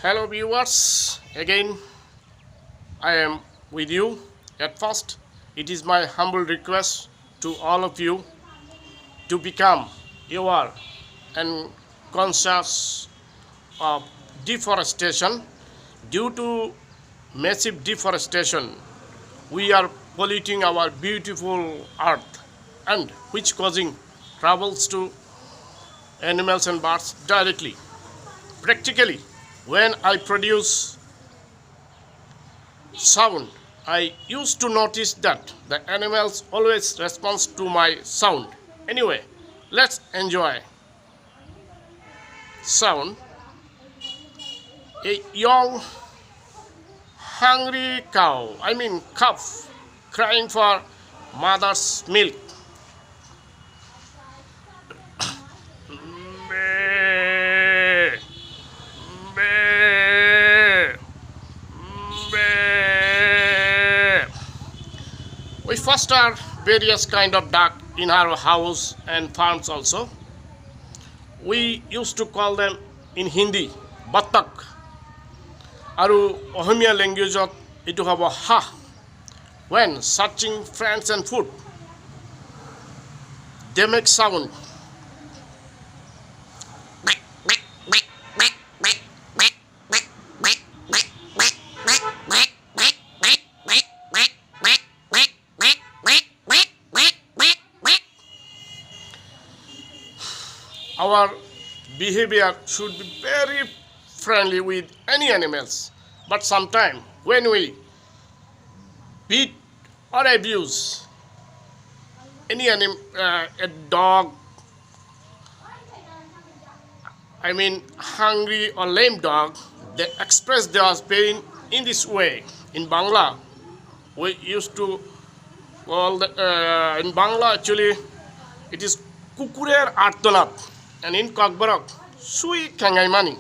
Hello viewers, again I am with you. At first, it is my humble request to all of you to become aware and conscious of deforestation. Due to massive deforestation, we are polluting our beautiful earth and which causing troubles to animals and birds directly. Practically, when I produce sound, I used to notice that the animals always respond to my sound. Anyway, let's enjoy sound. A young hungry cow, calf, crying for mother's milk. Meh, meh, meh. We foster various kind of duck in our house and farms also. We used to call them in Hindi batak. আৰু অসমীয়া লেংগুৱেজত এইটো হ'ব হাঁহ when searching friends and food they make sound. Our behavior should be very friendly with any animals, but sometimes when we beat or abuse any a dog, hungry or lame dog, they express their pain in this way. In Bangla, we used to call in Bangla actually it is kukurer artonat, and in Kokborok sui kangai mani.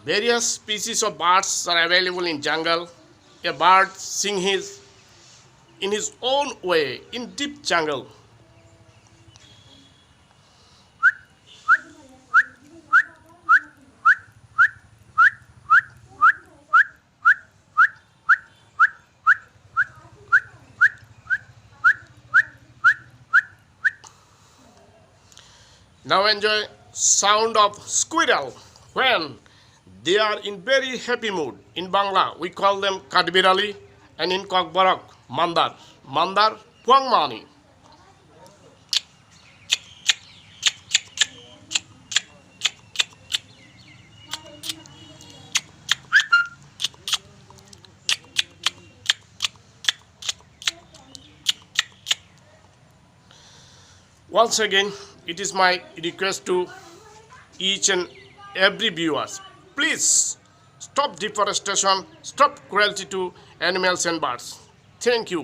Various species of birds are available in jungle. A bird sings in his own way in deep jungle. Now enjoy sound of squirrel when they are in very happy mood. In Bangla, we call them Kadbirali, and in Kokborok, Mandar. Mandar Puangmani. Once again, it is my request to each and every viewers. Please stop deforestation, stop cruelty to animals and birds. Thank you.